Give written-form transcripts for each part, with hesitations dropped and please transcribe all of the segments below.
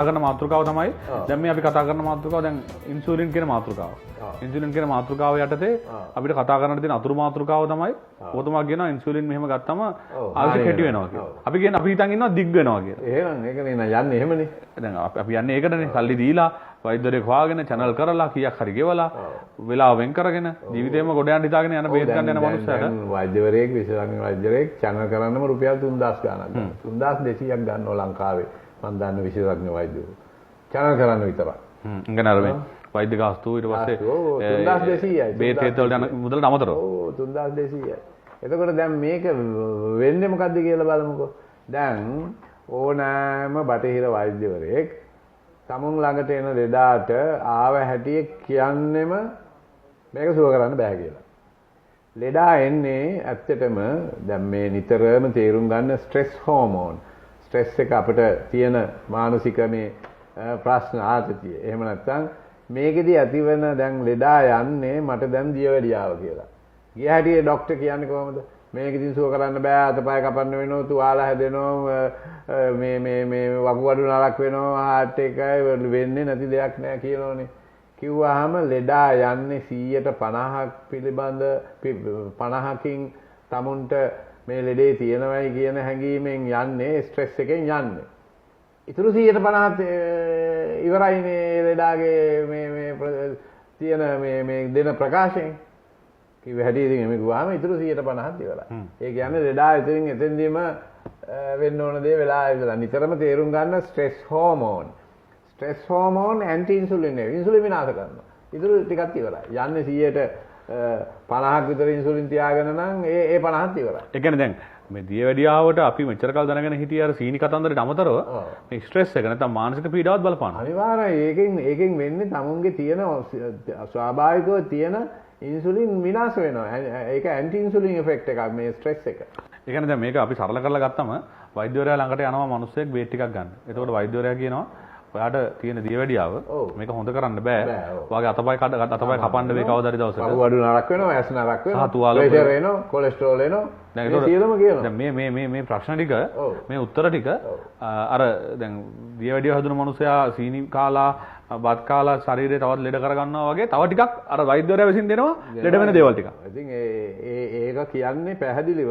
කරන මාතෘකාව තමයි දැන් මේ අපි කතා කරන මාතෘකාව දැන් ඉන්සුලින් කියන මාතෘකාව. ඉන්සුලින් කියන මාතෘකාව යටතේ අපිට කතා කරන්න තියෙන අතුරු මාතෘකාව තමයි ඔතමා කියනවා ඉන්සුලින් මෙහෙම ගත්තම ආයුෂ කෙටි වෙනවා කියලා. අපි කියන අපි හිතන් ඉන්නවා දිග් වෙනවා කියලා. එහෙනම් ඒක නේ යන්නේ එහෙමනේ. දැන් අපි යන්නේ ඒකටනේ. සල්ලි දීලා වෛද්‍යවරයෙක් හොයාගෙන channel කරලා කීයක් හරි ගෙවලා වෙලාව වෙන් කරගෙන ජීවිතේම ගොඩ යන්න හිතාගෙන යන බේත් ගන්න යන මනුස්සයට වෛද්‍යවරයෙක් විශේෂඥ වෛද්‍යවරයෙක් channel කරන්නම රුපියල් 3000 ගාණක් ගන්නවා. 3200ක් ගන්නවා ලංකාවේ. මම දන්න විශේෂඥ වෛද්‍යවරු. channel කරන්න විතරක්. ඉංගන අර මේ වෛද්‍ය ගාස්තුව ඊට පස්සේ 3200යි. බේත් හේත් වලට යන මුදලට අමතරව. ඔව් 3200යි. එතකොට දැන් මේක වෙන්නේ මොකද්ද කියලා බලමුකෝ. දැන් ඕනෑම බටහිර වෛද්‍යවරයෙක් තමුන් ළඟට එන ලෙඩාට ආව හැටිය කියන්නෙම මේක සුව කරන්න බෑ කියලා. ලෙඩා එන්නේ ඇත්තටම දැන් මේ නිතරම තේරුම් ගන්න ස්ට්‍රෙස් හෝමෝන්. ස්ට්‍රෙස් එක අපිට තියෙන මානසික මේ ප්‍රශ්න ආතතිය. එහෙම නැත්නම් මේකෙදි ඇතිවෙන දැන් ලෙඩා යන්නේ මට දැන් දියවැඩියාව කියලා. ගිය හැටියේ ડોක්ටර් කියන්නේ කොහොමද? මේකෙදින් සුව කරන්න බෑ අතපය කපන්න වෙනවා තුවාල හැදෙනවා මේ වකුගඩු නරක් වෙනවා හાર્ට් එකයි වෙන්නේ නැති දෙයක් නෑ කියනෝනේ. කිව්වහම ලෙඩා යන්නේ 150ක් පිළිබඳ 50කින් තමුන්ට මේ ලෙඩේ තියෙනවයි කියන හැඟීමෙන් යන්නේ ස්ට්‍රෙස් එකෙන් යන්නේ. ඊටු 150 ඉවරයිනේ ලෙඩාගේ මේ තියෙන මේ දෙන ප්‍රකාශයෙන්. කිව්ව හැටි ඉතින් එමෙ ගුවාම ඊටු 150ක් ඉවරයි. ඒ කියන්නේ ලෙඩා ඉතින් එතෙන්දීම වෙන්න ඕන දේ වෙලා ඉඳලා නිතරම තේරුම් ගන්න stress hormone. Stress hormone anti insulin නේ. ඉන්සුලින් විනාශ කරනවා. ඊටු ටිකක් ඉවරයි. යන්නේ 50ක් විතර ඉන්සුලින් තියාගෙන නම් ඒ 50ත් ඉවරයි. ඒ කියන්නේ දැන් මේ දියවැඩියාවට අපි මෙච්චර කල් දැනගෙන හිටිය අර සීනි කතන්දරට අමතරව මේ ස්ට්‍රෙස් එක නැත්නම් මානසික පීඩාවත් බලපානවා. අනිවාර්යයෙන් ඒකෙන් වෙන්නේ තමුන්ගේ තියෙන ස්වාභාවිකව තියෙන ඉන්සුලින් විනාශ වෙනවා. ඒක ඇන්ටි ඉන්සුලින් ඉෆෙක්ට් එකක් මේ ස්ට්‍රෙස් එක. ඒ කියන්නේ දැන් මේක අපි සරල කරලා ගත්තම වෛද්‍යවරයා ළඟට යනවා මිනිස්සෙක් බේත් ටිකක් ගන්න. එතකොට වෛද්‍යවරයා කියනවා ඔයාට තියෙන දියවැඩියාව මේක හොඳ කරන්න බෑ. ඔයාගේ අතපය කපන්න මේ කවදාරි දවසක. වකුගඩු නරක් වෙනවා, ඇස් නරක් වෙනවා, ප්‍රෙෂර් එනවා, කොලෙස්ටරෝල් එනවා. මේ සියලුම කියනවා. දැන් මේ ප්‍රශ්න ටික මේ උත්තර ටික අර දැන් දියවැඩියාව හදුන මිනිසයා සීනි කාලා බත් කාලා ශරීරය තවත් ලෙඩ කරගන්නවා වගේ තව ටිකක් අර වෛද්‍යවරයා විසින් දෙනවා ලෙඩ වෙන දේවල් ටික. ඉතින් ඒක කියන්නේ පැහැදිලිව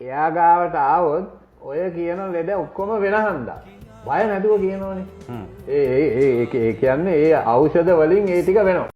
එයා ගාවට ආවොත් ඔය කියන ලෙඩ ඔක්කොම වෙන හන්දා. බය නැතුව කියනෝනේ. ඒ කියන්නේ ඒ ඖෂධ වලින් ඒ ටික වෙනවා.